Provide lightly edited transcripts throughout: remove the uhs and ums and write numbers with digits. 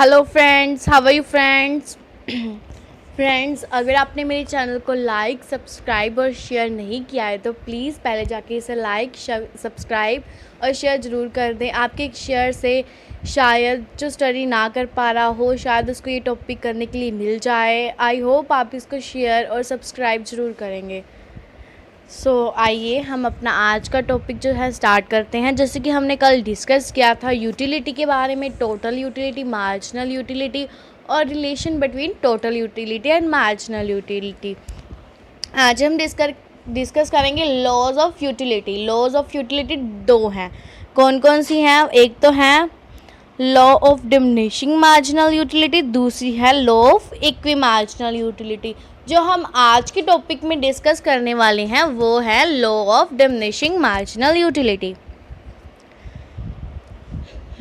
Hello friends, how are you friends. Friends, अगर आपने मेरे चैनल को लाइक, सब्सक्राइब और शेयर नहीं किया है तो प्लीज़ पहले जाके इसे लाइक, सब्सक्राइब और शेयर ज़रूर कर दें। आपके एक शेयर से शायद जो स्टडी ना कर पा रहा हो, शायद उसको ये टॉपिक करने के लिए मिल जाए। आई होप आप इसको शेयर और सब्सक्राइब ज़रूर करेंगे। आइए हम अपना आज का टॉपिक जो है स्टार्ट करते हैं। जैसे कि हमने कल डिस्कस किया था यूटिलिटी के बारे में, टोटल यूटिलिटी, मार्जिनल यूटिलिटी और relation between total utility and marginal utility. आज हम डिस्कस करेंगे laws of utility. Laws of utility दो हैं, कौन कौन सी हैं? एक तो है law of diminishing marginal utility, दूसरी है law of equi marginal utility. जो हम आज के टॉपिक में डिस्कस करने वाले हैं वो है law of diminishing marginal utility.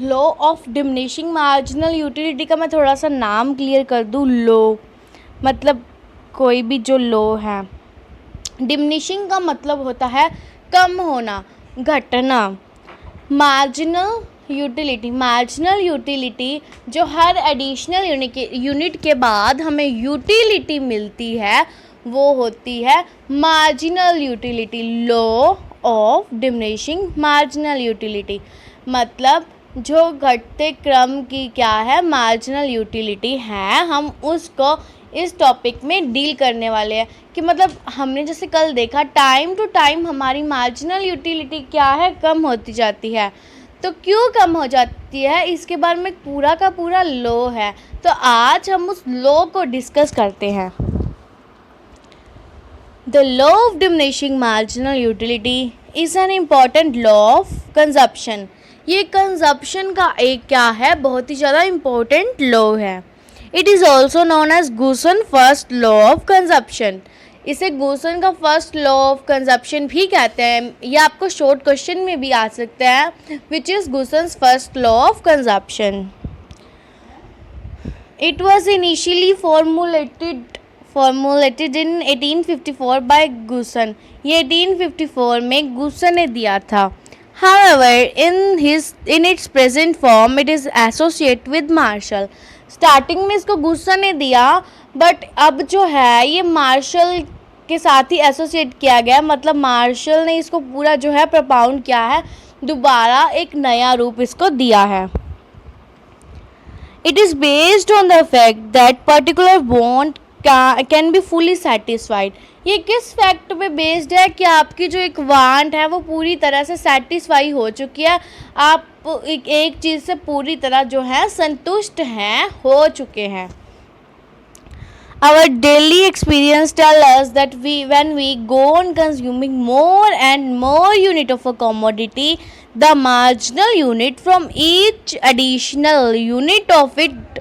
Law of diminishing marginal utility का मैं थोड़ा सा नाम क्लियर कर दूँ। लॉ मतलब कोई भी जो लॉ है, डिमिनिशिंग का मतलब होता है कम होना, घटना। मार्जिनल यूटिलिटी जो हर एडिशनल यूनिट के बाद हमें यूटिलिटी मिलती है वो होती है marginal utility. Law of diminishing marginal utility मतलब जो घटते क्रम की क्या है, मार्जिनल यूटिलिटी है। हम उसको इस टॉपिक में डील करने वाले हैं कि मतलब हमने जैसे कल देखा टाइम टू टाइम हमारी मार्जिनल यूटिलिटी क्या है, कम होती जाती है। तो क्यों कम हो जाती है, इसके बारे में पूरा का पूरा लॉ है। तो आज हम उस लॉ को डिस्कस करते हैं। The law of diminishing marginal utility is an important law of consumption. ये कंजप्शन का एक क्या है, बहुत ही ज़्यादा इम्पोर्टेंट लॉ है। It is also known as Gossen first law of consumption. इसे गूसन का फर्स्ट लॉ ऑफ कंजप्शन भी कहते हैं। ये आपको शॉर्ट क्वेश्चन में भी आ सकता है, which is Gossen's first law of consumption. It was initially formulated in 1854 by Gossen. ये 1854 में गूसन ने दिया था। However, in its present form, it is associated with Marshall. Starting में इसको गूसन ने दिया, बट अब जो है ये मार्शल के साथ ही एसोसिएट किया गया। मतलब मार्शल ने इसको पूरा जो है प्रपाउंड किया है, दोबारा एक नया रूप इसको दिया है। It is based on the fact that particular bond can be fully satisfied. ये किस फैक्ट पे बेस्ड है कि आपकी जो एक वांट है वो पूरी तरह से सेटिस्फाई हो चुकी है, आप एक चीज़ से पूरी तरह जो है संतुष्ट हैं, हो चुके हैं। Our daily experience tells us that when we go on consuming more and more unit of a commodity, the marginal unit from each additional unit of it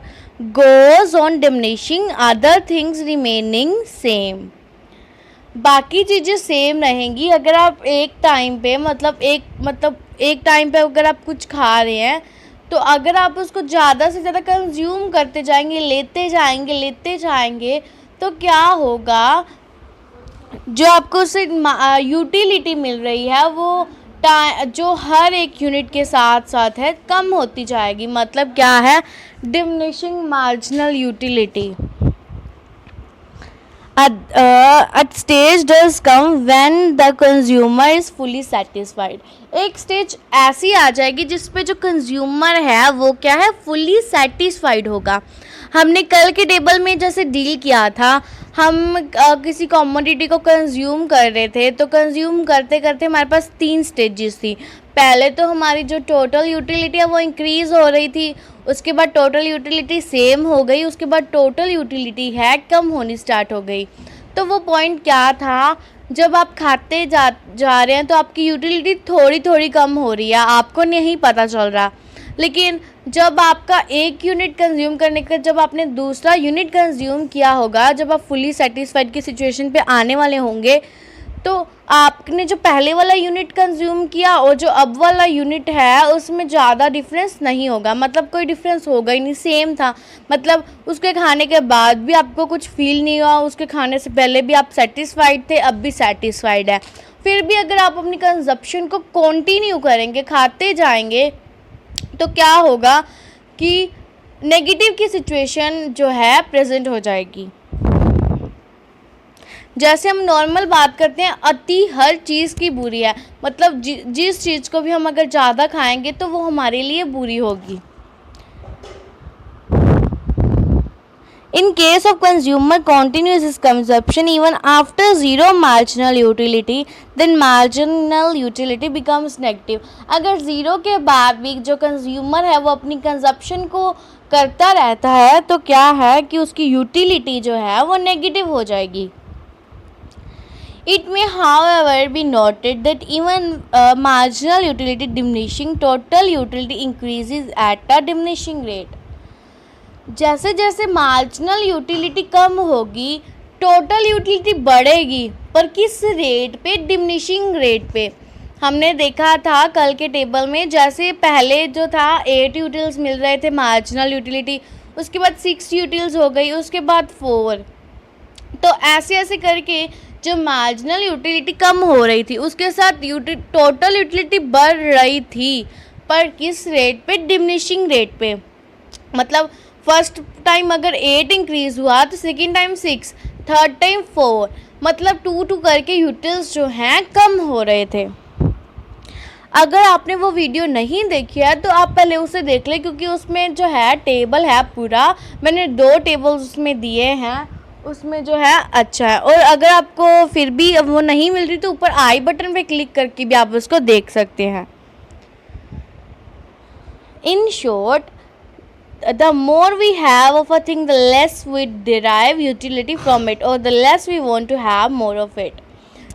goes on diminishing, other things remaining same. बाकी चीज़ें same रहेंगी। अगर आप एक time पे एक time पे अगर आप कुछ खा रहे हैं तो अगर आप उसको ज़्यादा से ज़्यादा कंज्यूम करते जाएंगे, लेते जाएंगे तो क्या होगा, जो आपको उससे यूटिलिटी मिल रही है वो जो हर एक यूनिट के साथ साथ है कम होती जाएगी। मतलब क्या है, diminishing marginal utility. A stage does come when the consumer is fully satisfied. एक स्टेज ऐसी आ जाएगी जिस पे जो कंज्यूमर है वो क्या है, फुली सेटिस्फाइड होगा। हमने कल के टेबल में जैसे डील किया था, हम किसी कमोडिटी को कंज्यूम कर रहे थे तो कंज्यूम करते करते हमारे पास 3 स्टेजेस थी। पहले तो हमारी जो टोटल यूटिलिटी है वो इंक्रीज़ हो रही थी, उसके बाद टोटल यूटिलिटी सेम हो गई, उसके बाद टोटल यूटिलिटी है कम होनी स्टार्ट हो गई। तो वो पॉइंट क्या था, जब आप खाते जा रहे हैं तो आपकी यूटिलिटी थोड़ी थोड़ी कम हो रही है, आपको नहीं पता चल रहा। लेकिन जब आपका एक यूनिट कंज्यूम करने का जब आपने दूसरा यूनिट कंज्यूम किया होगा, जब आप फुली सेटिस्फाइड की सिचुएशन पे आने वाले होंगे तो आपने जो पहले वाला यूनिट कंज्यूम किया और जो अब वाला यूनिट है उसमें ज़्यादा डिफरेंस नहीं होगा। मतलब कोई डिफरेंस होगा ही नहीं, सेम था। मतलब उसके खाने के बाद भी आपको कुछ फील नहीं हुआ, उसके खाने से पहले भी आप सेटिस्फाइड थे, अब भी सेटिस्फाइड है। फिर भी अगर आप अपनी कंजप्शन को कंटिन्यू करेंगे, खाते जाएंगे, तो क्या होगा कि नेगेटिव की सिचुएशन जो है प्रेजेंट हो जाएगी। जैसे हम नॉर्मल बात करते हैं, अति हर चीज़ की बुरी है, मतलब जिस चीज़ को भी हम अगर ज़्यादा खाएंगे तो वो हमारे लिए बुरी होगी। In case of consumer continues his consumption even after zero marginal utility, then marginal utility becomes negative। अगर ज़ीरो के बाद भी जो कंज्यूमर है वो अपनी कंजप्शन को करता रहता है तो क्या है कि उसकी यूटिलिटी जो है वो नेगेटिव हो जाएगी। It may however be noted that even marginal utility diminishing, total utility increases at a diminishing rate। जैसे जैसे मार्जिनल यूटिलिटी कम होगी टोटल यूटिलिटी बढ़ेगी, पर किस रेट पे? डिमिनिशिंग रेट पे। हमने देखा था कल के टेबल में, जैसे पहले जो था 8 यूटिल्स मिल रहे थे मार्जिनल यूटिलिटी, उसके बाद 6 यूटिल्स हो गई, उसके बाद 4। तो ऐसे ऐसे करके जो मार्जिनल यूटिलिटी कम हो रही थी उसके साथ टोटल यूटिलिटी बढ़ रही थी, पर किस रेट पे? डिमिनिशिंग रेट पे। मतलब फर्स्ट टाइम अगर 8 इंक्रीज़ हुआ तो सेकेंड टाइम 6, थर्ड टाइम 4, मतलब 2 करके यूटिल्स जो हैं कम हो रहे थे। अगर आपने वो वीडियो नहीं देखी है तो आप पहले उसे देख लें, क्योंकि उसमें जो है टेबल है पूरा, मैंने 2 टेबल्स उसमें दिए हैं, उसमें जो है अच्छा है। और अगर आपको फिर भी वो नहीं मिल रही तो ऊपर आई बटन पे क्लिक करके भी आप उसको देख सकते हैं। In short, the more we have of a thing, the less we derive utility from it, or the less we want to have more of it।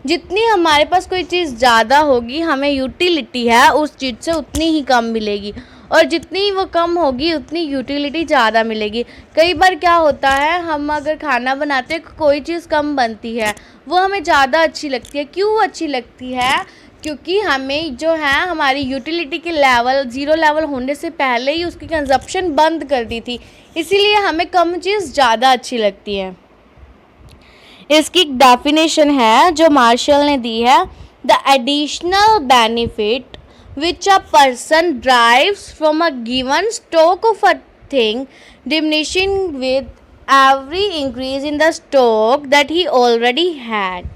जितनी हमारे पास कोई चीज़ ज़्यादा होगी, हमें यूटिलिटी है उस चीज़ से उतनी ही कम मिलेगी, और जितनी वो कम होगी उतनी यूटिलिटी ज़्यादा मिलेगी। कई बार क्या होता है, हम अगर खाना बनाते हैं कोई चीज़ कम बनती है, वो हमें ज़्यादा अच्छी लगती है। क्यों अच्छी लगती है? क्योंकि हमें जो है हमारी यूटिलिटी के लेवल ज़ीरो लेवल होने से पहले ही उसकी कंजप्शन बंद कर दी थी, इसीलिए हमें कम चीज़ ज़्यादा अच्छी लगती है। इसकी डेफिनेशन है जो मार्शल ने दी है, the additional benefit which a person drives from a given stock of a thing diminishing with every increase in the stock that he already had.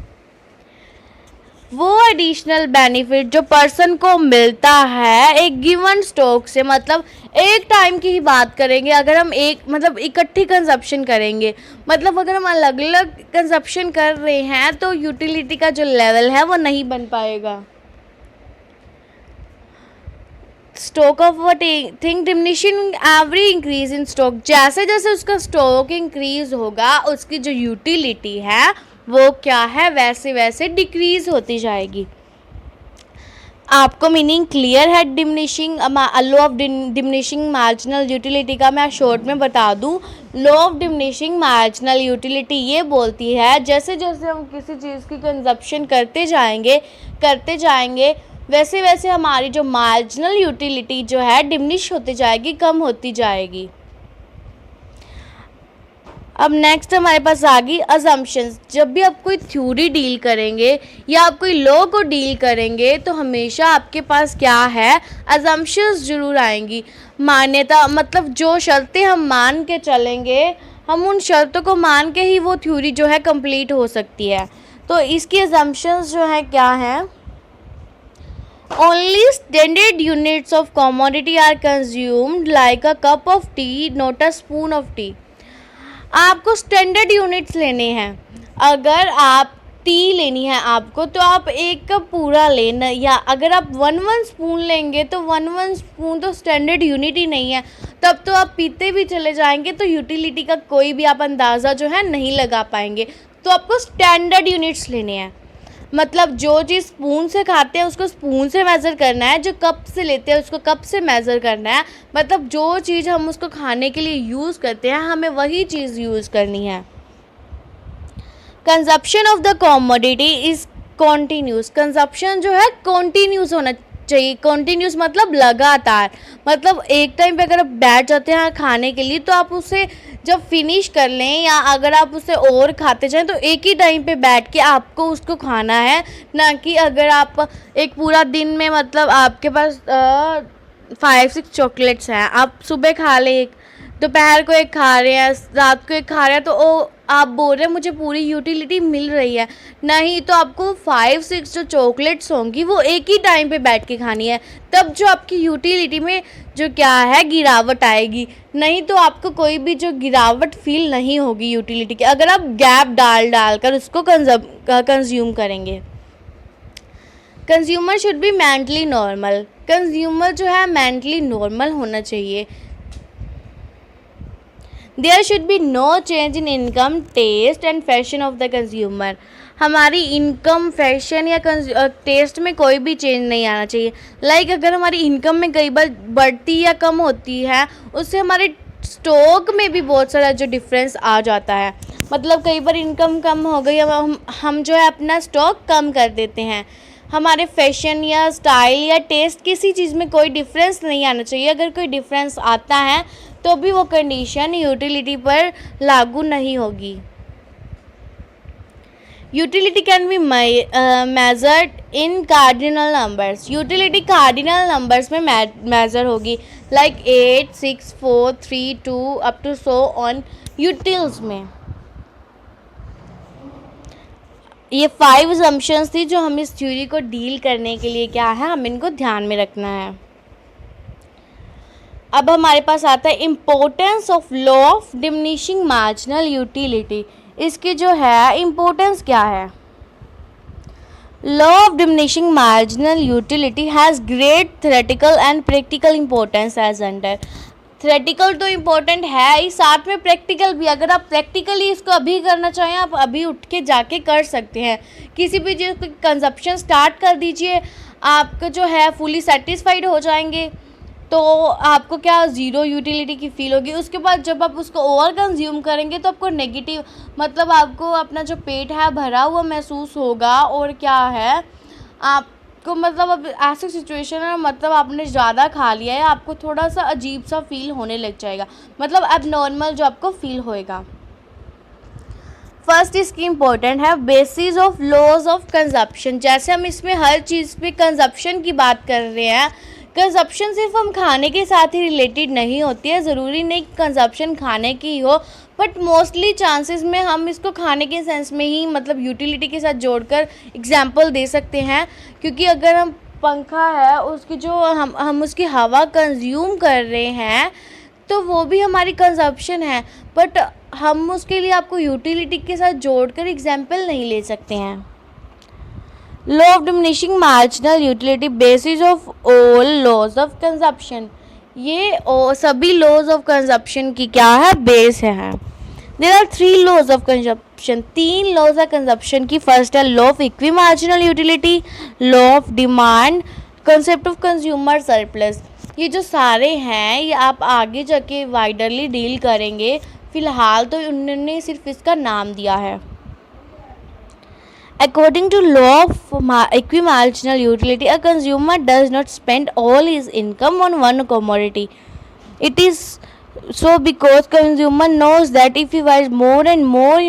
वो एडिशनल बेनिफिट जो पर्सन को मिलता है एक गिवन स्टॉक से, मतलब एक टाइम की ही बात करेंगे, अगर हम एक मतलब इकट्ठी कंजप्शन करेंगे, मतलब अगर हम अलग अलग कंजप्शन कर रहे हैं तो यूटिलिटी का जो लेवल है वो नहीं बन पाएगा। Stock of what thing diminishing every increase in stock, जैसे जैसे उसका स्टॉक इंक्रीज होगा उसकी जो यूटिलिटी है वो क्या है, वैसे वैसे डिक्रीज होती जाएगी। आपको मीनिंग क्लियर है diminishing law of diminishing marginal utility का? मैं शॉर्ट में बता दूं, law of diminishing marginal utility ये बोलती है जैसे जैसे हम किसी चीज़ की कंजप्शन करते जाएंगे वैसे वैसे हमारी जो मार्जिनल यूटिलिटी जो है डिमिनिश होती जाएगी, कम होती जाएगी। अब नेक्स्ट हमारे पास आ गई अजम्पशंस। जब भी आप कोई थ्योरी डील करेंगे या आप कोई लॉ को डील करेंगे तो हमेशा आपके पास क्या है, अजम्पशंस जरूर आएंगी। मान्यता मतलब जो शर्तें हम मान के चलेंगे, हम उन शर्तों को मान के ही वो थ्योरी जो है कंप्लीट हो सकती है। तो इसकी अजम्पशंस जो है क्या है, only standard units of commodity are consumed like a cup of tea not a spoon of tea. आपको स्टैंडर्ड यूनिट्स लेने हैं। अगर आप टी लेनी है आपको तो आप एक कप पूरा लेना, या अगर आप 1 स्पून लेंगे तो 1 स्पून तो स्टैंडर्ड यूनिट ही नहीं है, तब तो आप पीते भी चले जाएंगे तो यूटिलिटी का कोई भी आप अंदाज़ा जो है नहीं लगा पाएंगे। तो आपको स्टैंडर्ड यूनिट्स लेने हैं, मतलब जो चीज़ स्पून से खाते हैं उसको स्पून से मेज़र करना है, जो कप से लेते हैं उसको कप से मेज़र करना है, मतलब जो चीज़ हम उसको खाने के लिए यूज़ करते हैं हमें वही चीज़ यूज़ करनी है। Consumption of the commodity is continuous. Consumption जो है कॉन्टीन्यूस होना चाहिए। कॉन्टीन्यूस मतलब लगातार, मतलब एक टाइम पे अगर आप बैठ जाते हैं खाने के लिए तो आप उसे जब फिनिश कर लें या अगर आप उसे और खाते जाएं तो एक ही टाइम पे बैठ के आपको उसको खाना है, ना कि अगर आप एक पूरा दिन में मतलब आपके पास 5-6 चॉकलेट्स हैं, आप सुबह खा लें एक, दोपहर को एक खा रहे हैं, रात को एक खा रहे हैं, तो आप बोल रहे हैं मुझे पूरी यूटिलिटी मिल रही है। नहीं, तो आपको 5-6 जो चॉकलेट्स होंगी वो एक ही टाइम पे बैठ के खानी है, तब जो आपकी यूटिलिटी में जो क्या है गिरावट आएगी। नहीं तो आपको कोई भी जो गिरावट फील नहीं होगी यूटिलिटी की, अगर आप गैप डाल कर उसको कंज्यूम करेंगे। Consumer should be mentally normal. Consumer जो है मेंटली नॉर्मल होना चाहिए। There should be no change in income, taste and fashion of the consumer. हमारी इनकम, फैशन या टेस्ट में कोई भी चेंज नहीं आना चाहिए। लाइक अगर हमारी इनकम में कई बार बढ़ती या कम होती है, उससे हमारे स्टॉक में भी बहुत सारा जो डिफरेंस आ जाता है। मतलब कई बार इनकम कम हो गई, हम जो है अपना स्टॉक कम कर देते हैं। हमारे फैशन या स्टाइल या टेस्ट किसी चीज़ में कोई डिफरेंस नहीं आना चाहिए। अगर कोई डिफरेंस आता है तो भी वो कंडीशन यूटिलिटी पर लागू नहीं होगी। Utility can be measured in cardinal numbers. Utility cardinal numbers में मेजर होगी, like 8, 6, 4, 3, 2 up to so on utils में। ये 5 असम्पशंस थी जो हम इस थ्योरी को डील करने के लिए क्या है, हम इनको ध्यान में रखना है। अब हमारे पास आता है importance of law of diminishing marginal utility. इसकी जो है इम्पोर्टेंस क्या है? Law of diminishing marginal utility has great theoretical and practical importance as under. Theoretical तो इम्पोर्टेंट है ही, साथ में प्रैक्टिकल भी। अगर आप प्रैक्टिकली इसको अभी करना चाहें, आप अभी उठ के जाके कर सकते हैं। किसी भी चीज़ की कंजप्शन स्टार्ट कर दीजिए, आपको जो है फुली सेटिस्फाइड हो जाएंगे, तो आपको क्या ज़ीरो यूटिलिटी की फील होगी। उसके बाद जब आप उसको ओवर कंज्यूम करेंगे तो आपको नेगेटिव, मतलब आपको अपना जो पेट है भरा हुआ महसूस होगा, और क्या है आपको मतलब अब ऐसी सिचुएशन है, मतलब आपने ज़्यादा खा लिया है, आपको थोड़ा सा अजीब सा फील होने लग जाएगा, मतलब अब नॉर्मल जो आपको फील होएगा। फर्स्ट इसकी इम्पोर्टेंट है basis of laws of consumption. जैसे हम इसमें हर चीज़ पे कंजप्शन की बात कर रहे हैं, कंजप्शन सिर्फ हम खाने के साथ ही रिलेटेड नहीं होती है। ज़रूरी नहीं कंजप्शन खाने की हो, बट मोस्टली चांसेस में हम इसको खाने के सेंस में ही मतलब यूटिलिटी के साथ जोड़कर एग्जांपल दे सकते हैं। क्योंकि अगर हम पंखा है उसकी जो हम उसकी हवा कंज्यूम कर रहे हैं तो वो भी हमारी कंजप्शन है, बट हम उसके लिए आपको यूटिलिटी के साथ जोड़कर एग्जांपल नहीं ले सकते हैं। Law of diminishing marginal utility basis of all laws of consumption. ये सभी लॉज ऑफ कंजप्शन की क्या है, बेस है। There are 3 laws of consumption. 3 laws है कंजप्शन की। फर्स्ट है law of equi marginal utility, law of demand, concept of consumer surplus. ये जो सारे हैं ये आप आगे जाके वाइडरली डील करेंगे, फ़िलहाल तो उन्होंने सिर्फ इसका नाम दिया है। According to law of equimarginal utility, a consumer does not spend all his income on one commodity. It is so because consumer knows that if he buys more and more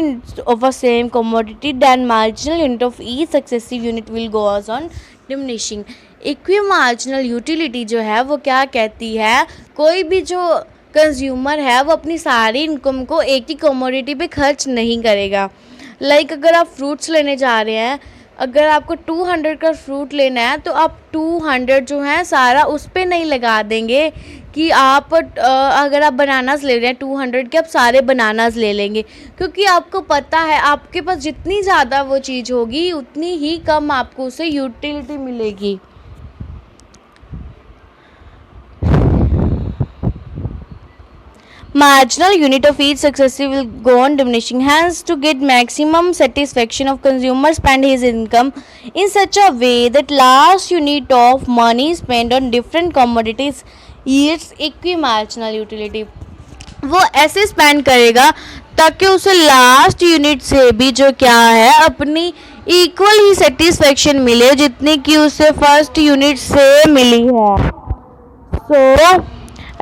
of a same commodity, then marginal unit of each successive unit will go on diminishing. Equimarginal utility जो है वो क्या कहती है, कोई भी जो consumer है वो अपनी सारी इनकम को एक ही कमोडिटी पे खर्च नहीं करेगा। लाइक अगर आप फ्रूट्स लेने जा रहे हैं, अगर आपको 200 का फ्रूट लेना है तो आप 200 जो है सारा उस पर नहीं लगा देंगे कि आप अगर आप बनानास ले रहे हैं 200 के, आप सारे बनानास ले लेंगे, क्योंकि आपको पता है आपके पास जितनी ज़्यादा वो चीज़ होगी उतनी ही कम आपको उसे यूटिलिटी मिलेगी। Marginal unit of each successive will go on diminishing. Hence, to get maximum satisfaction of consumer spend his income in such a way that last unit of money spent on different commodities yields equimarginal utility. वो ऐसे spend करेगा ताकि उसे last unit से भी जो क्या है अपनी इक्वल ही सेटिस्फेक्शन मिले जितनी कि उसे फर्स्ट यूनिट से मिली है। So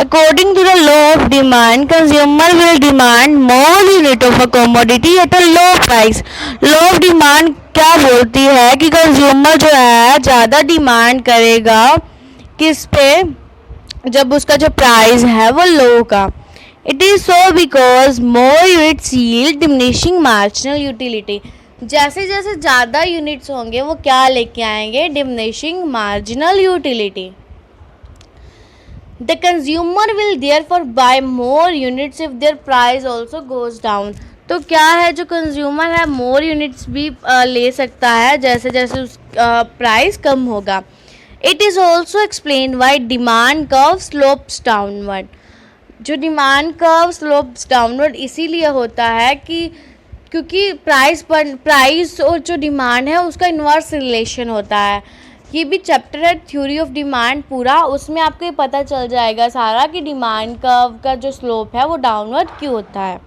according to the law of demand, consumer will demand more unit of a commodity at a low price. Law of demand क्या बोलती है कि कंज्यूमर जो है ज़्यादा डिमांड करेगा किस पे, जब उसका जो प्राइस है वो लो का। It is so because more units yield diminishing marginal utility. जैसे जैसे ज़्यादा यूनिट्स होंगे वो क्या लेके आएंगे, diminishing marginal utility. The consumer will therefore by more units if there price also goes down. तो क्या है, जो कंज्यूमर है मोर यूनिट्स भी ले सकता है जैसे जैसे उस प्राइस कम होगा। It is also explain why demand curve slopes downward. जो डिमांड कर्व स्लोप्स डाउनवर्ड इसीलिए होता है कि क्योंकि प्राइस और जो डिमांड है उसका इन्वर्स रिलेशन होता है। ये भी चैप्टर है थ्योरी ऑफ डिमांड पूरा, उसमें आपको ये पता चल जाएगा सारा कि डिमांड कर्व का जो स्लोप है वो डाउनवर्ड क्यों होता है।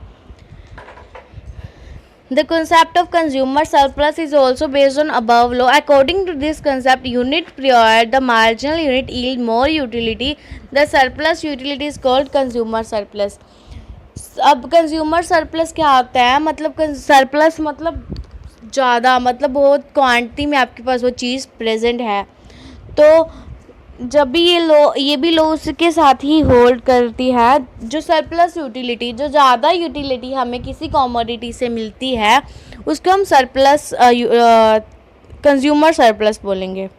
The concept of consumer surplus is also based on above law. According to this concept, unit prior the marginal unit yield more utility. The surplus utility is called consumer surplus. अब consumer surplus क्या होता है, मतलब surplus मतलब ज़्यादा, मतलब बहुत quantity में आपके पास वो चीज़ प्रेजेंट है। तो जब भी ये भी लो उसके साथ ही होल्ड करती है। जो सरप्लस यूटिलिटी, जो ज़्यादा यूटिलिटी हमें किसी कमोडिटी से मिलती है उसको हम सरप्लस कंज्यूमर सरप्लस बोलेंगे।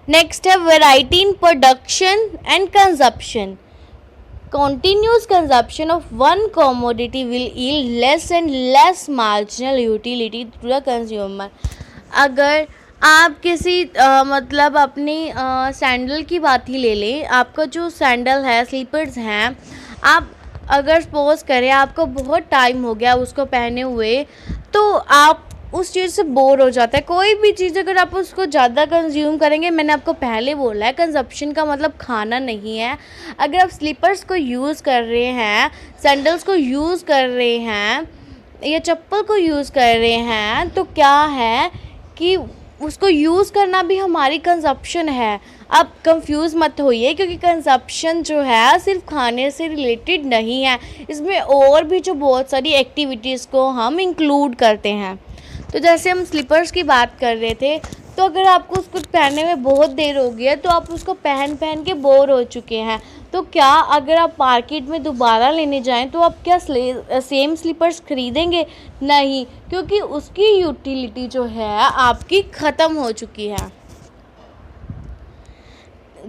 नेक्स्ट है variety in production and consumption. Continuous consumption of one commodity will yield less and less marginal utility to the consumer. अगर आप किसी मतलब अपनी सैंडल की बात ही ले लें, आपका जो सैंडल है, स्लीपर्स हैं, आप अगर सपोज करें आपको बहुत टाइम हो गया उसको पहने हुए, तो आप उस चीज़ से बोर हो जाता है। कोई भी चीज़ अगर आप उसको ज़्यादा कंज्यूम करेंगे, मैंने आपको पहले बोला है कंजप्शन का मतलब खाना नहीं है। अगर आप स्लीपर्स को यूज़ कर रहे हैं, सैंडल्स को यूज़ कर रहे हैं या चप्पल को यूज़ कर रहे हैं, तो क्या है कि उसको यूज़ करना भी हमारी कंजप्शन है। आप कंफ्यूज मत होइए, क्योंकि कंजप्शन जो है सिर्फ खाने से रिलेटेड नहीं है, इसमें और भी जो बहुत सारी एक्टिविटीज़ को हम इंक्लूड करते हैं। तो जैसे हम स्लीपर्स की बात कर रहे थे, तो अगर आपको उसको पहनने में बहुत देर हो गई है तो आप उसको पहन के बोर हो चुके हैं, तो क्या अगर आप मार्केट में दोबारा लेने जाएं तो आप क्या सेम स्लीपर्स खरीदेंगे? नहीं, क्योंकि उसकी यूटिलिटी जो है आपकी ख़त्म हो चुकी है।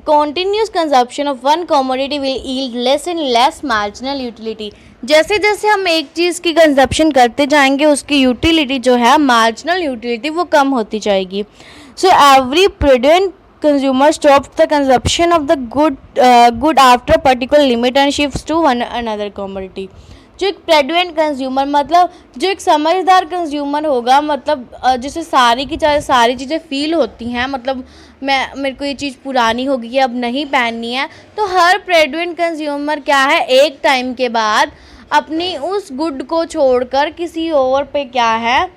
Continuous consumption of one commodity will yield less and less marginal utility. जैसे जैसे हम एक चीज़ की कंजप्शन करते जाएंगे उसकी यूटिलिटी जो है, मार्जिनल यूटिलिटी, वो कम होती जाएगी। So every prudent consumer stops the consumption of the good after particular limit and shifts to another commodity. जो एक प्रेडुएंट कंज्यूमर, मतलब जो एक समझदार कंज्यूमर होगा, मतलब जिसे सारी चीज़ें फील होती हैं, मतलब मेरे को ये चीज़ पुरानी हो गई है, अब नहीं पहननी है, तो हर प्रेडुएंट कंज्यूमर क्या है, एक टाइम के बाद अपनी उस गुड को छोड़कर किसी और पे क्या है,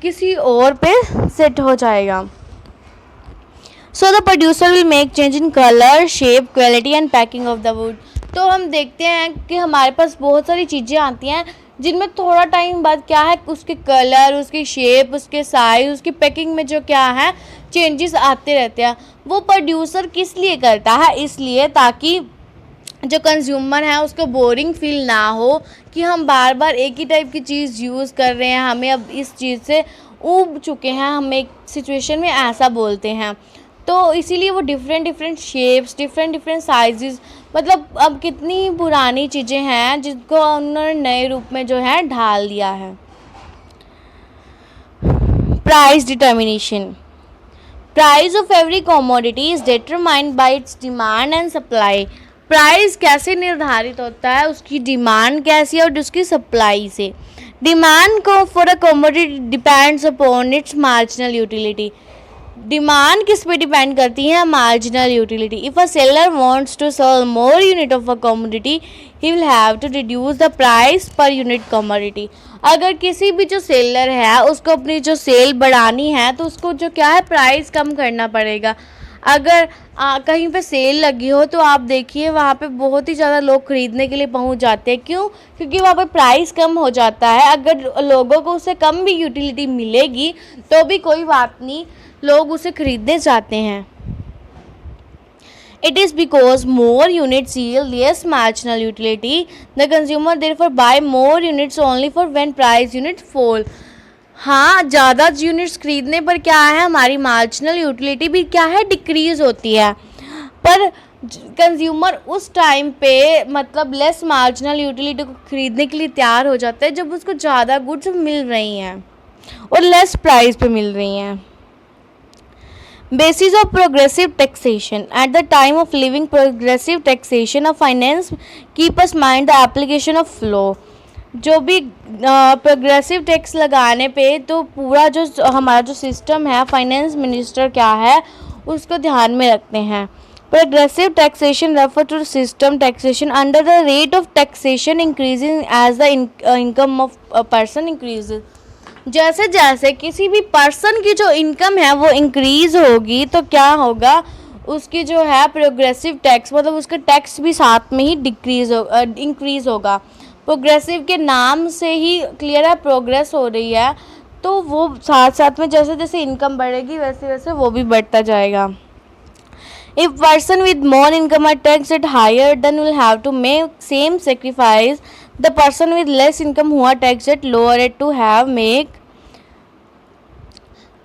किसी और पे सेट हो जाएगा। So the producer will make change in colour, shape, quality and packing of the wood. तो हम देखते हैं कि हमारे पास बहुत सारी चीज़ें आती हैं जिनमें थोड़ा टाइम बाद क्या है, उसके कलर, उसकी शेप, उसके साइज़, उसकी पैकिंग में जो क्या है चेंजेस आते रहते हैं। वो प्रोड्यूसर किस लिए करता है? इसलिए ताकि जो कंज्यूमर है उसको बोरिंग फील ना हो कि हम बार बार एक ही टाइप की चीज़ यूज़ कर रहे हैं, हमें अब इस चीज़ से ऊब चुके हैं, हम एक सिचुएशन में ऐसा बोलते हैं। तो इसीलिए वो डिफरेंट शेप्स, डिफरेंट साइजेस, मतलब अब कितनी पुरानी चीज़ें हैं जिनको उन्होंने नए रूप में जो है ढाल दिया है। Price determination. Price of every commodity is determined by it's demand and supply. Price कैसे निर्धारित होता है? उसकी डिमांड कैसी है और उसकी सप्लाई से। डिमांड को for a commodity depends upon its marginal utility. Demand किस पे डिपेंड करती है? Marginal utility. If a seller wants to sell more unit of a commodity he will have to reduce the price per unit commodity. अगर किसी भी जो seller है उसको अपनी जो सेल बढ़ानी है तो उसको जो क्या है, प्राइस कम करना पड़ेगा। अगर कहीं पे सेल लगी हो तो आप देखिए वहाँ पे बहुत ही ज़्यादा लोग ख़रीदने के लिए पहुँच जाते हैं। क्यों? क्योंकि वहाँ पे प्राइस कम हो जाता है। अगर लोगों को उससे कम भी यूटिलिटी मिलेगी तो भी कोई बात नहीं, लोग उसे खरीदने जाते हैं। It is because more units yield less marginal utility. The consumer therefore buy more units only for when price units fall. हाँ, ज़्यादा यूनिट्स खरीदने पर क्या है, हमारी मार्जिनल यूटिलिटी भी क्या है, डिक्रीज़ होती है। पर कंज्यूमर उस टाइम पे मतलब लेस मार्जिनल यूटिलिटी को खरीदने के लिए तैयार हो जाता है जब उसको ज़्यादा गुड्स मिल रही हैं और लेस प्राइस पे मिल रही हैं। Basis of progressive taxation. At the time of living progressive taxation of finance, keep us mind the application of law. जो भी प्रोग्रेसिव टैक्स लगाने पे तो पूरा जो हमारा जो सिस्टम है, फाइनेंस मिनिस्टर क्या है उसको ध्यान में रखते हैं। Progressive taxation refer to system taxation under the rate of taxation increasing as the income of person increases. जैसे जैसे किसी भी पर्सन की जो इनकम है वो इंक्रीज़ होगी तो क्या होगा, उसकी जो है प्रोग्रेसिव टैक्स मतलब उसका टैक्स भी साथ में ही इंक्रीज़ होगा। प्रोग्रेसिव के नाम से ही क्लियर है, प्रोग्रेस हो रही है, तो वो साथ साथ में जैसे जैसे इनकम बढ़ेगी वैसे वैसे वो भी बढ़ता जाएगा। If person with more income are taxed at higher, then will have to make same sacrifice the person with less income who are taxed at lower rate to have make।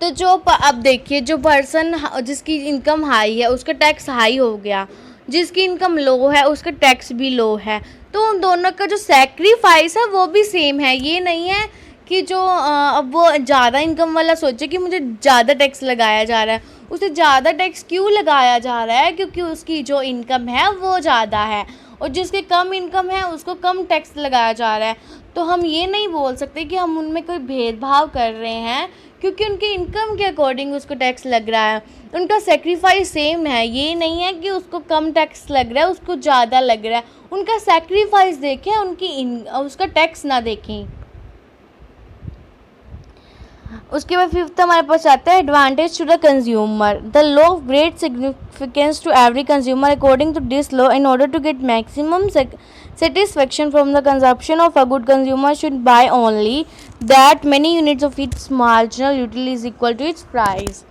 तो जो अब देखिए, जो पर्सन जिसकी income high है उसका tax high हो गया, जिसकी इनकम लो है उसका टैक्स भी लो है, तो उन दोनों का जो सैक्रिफाइस है वो भी सेम है। ये नहीं है कि जो अब वो ज़्यादा इनकम वाला सोचे कि मुझे ज़्यादा टैक्स लगाया जा रहा है। उसे ज़्यादा टैक्स क्यों लगाया जा रहा है, क्योंकि उसकी जो इनकम है वो ज़्यादा है, और जिसके कम इनकम है उसको कम टैक्स लगाया जा रहा है। तो हम ये नहीं बोल सकते कि हम उनमें कोई भेदभाव कर रहे हैं, क्योंकि उनकी इनकम के अकॉर्डिंग उसको टैक्स लग रहा है, उनका सेक्रीफाइस सेम है। ये नहीं है कि उसको कम टैक्स लग रहा है उसको ज़्यादा लग रहा है, उनका सेक्रीफाइस देखें, उसका टैक्स ना देखें। उसके बाद फिफ्थ हमारे पास आता है advantage to the consumer. The law of great significance to every consumer according to this law in order to get maximum satisfaction from the consumption of a good, consumer should buy only that many units of its marginal utility is equal to its price।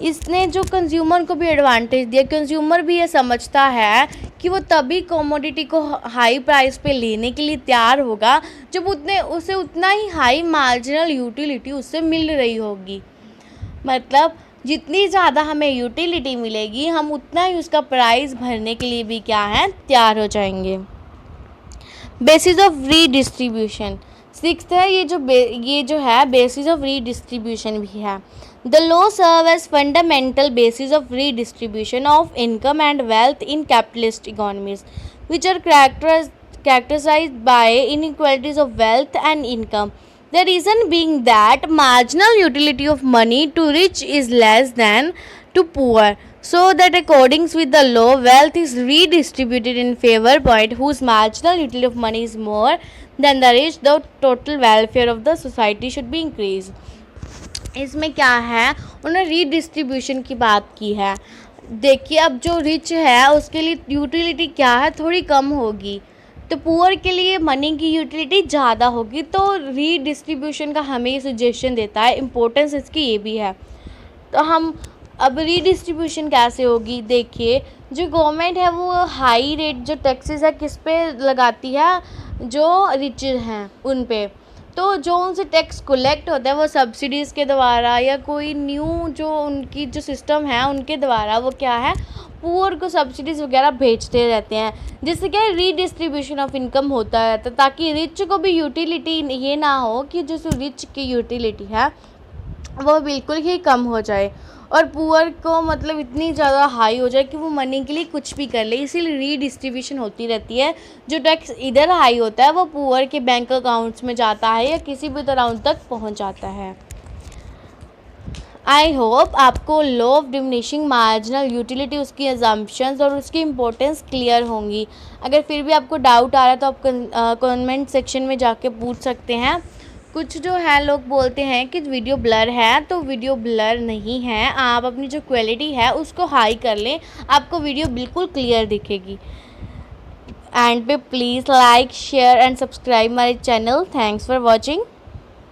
इसने जो consumer को भी advantage दिया, consumer भी ये समझता है कि वो तभी कमोडिटी को हाई प्राइस पे लेने के लिए तैयार होगा जब उसे उतना ही हाई मार्जिनल यूटिलिटी उससे मिल रही होगी। मतलब जितनी ज़्यादा हमें यूटिलिटी मिलेगी हम उतना ही उसका प्राइस भरने के लिए भी क्या है, तैयार हो जाएंगे। बेसिस ऑफ रीडिस्ट्रीब्यूशन सिक्स्थ है, ये जो है बेसिस ऑफ रीडिस्ट्रीब्यूशन भी है। The law serve as fundamental basis of redistribution of income and wealth in capitalist economies which are characterized by inequalities of wealth and income. The reason being that marginal utility of money to rich is less than to poor, so that according with the law wealth is redistributed in favor point whose marginal utility of money is more than the rich, the total welfare of the society should be increased। इसमें क्या है, उन्होंने redistribution की बात की है। देखिए अब जो रिच है उसके लिए यूटिलिटी क्या है, थोड़ी कम होगी, तो पुअर के लिए मनी की यूटिलिटी ज़्यादा होगी। तो रीडिस्ट्रीब्यूशन का हमें ये सजेशन देता है, इम्पोर्टेंस इसकी ये भी है। तो हम अब रीडिस्ट्रीब्यूशन कैसे होगी, देखिए जो गवर्नमेंट है वो हाई रेट जो टैक्सेस है किस पे लगाती है, जो रिच हैं उन पे। तो जो उनसे टैक्स कलेक्ट होता है वो सब्सिडीज़ के द्वारा या कोई न्यू जो उनकी जो सिस्टम है उनके द्वारा वो क्या है, पुअर को सब्सिडीज़ वगैरह भेजते रहते हैं, जिससे क्या है रीडिस्ट्रीब्यूशन ऑफ इनकम होता रहता है, ताकि रिच को भी यूटिलिटी ये ना हो कि जो रिच की यूटिलिटी है वो बिल्कुल ही कम हो जाए और पुअर को मतलब इतनी ज़्यादा हाई हो जाए कि वो मनी के लिए कुछ भी कर ले। इसीलिए रीडिस्ट्रीब्यूशन होती रहती है। जो टैक्स इधर हाई होता है वो पुअर के बैंक अकाउंट्स में जाता है या किसी भी तरह उन तक पहुंच जाता है। आई होप आपको law of diminishing marginal utility, उसकी अजम्पशंस और उसकी इम्पोर्टेंस क्लियर होंगी। अगर फिर भी आपको डाउट आ रहा है तो आप कमेंट सेक्शन में जाके पूछ सकते हैं। कुछ जो है लोग बोलते हैं कि वीडियो ब्लर है, तो वीडियो ब्लर नहीं है, आप अपनी जो क्वालिटी है उसको हाई कर लें, आपको वीडियो बिल्कुल क्लियर दिखेगी। एंड पे please like share and subscribe my channel. Thanks for watching.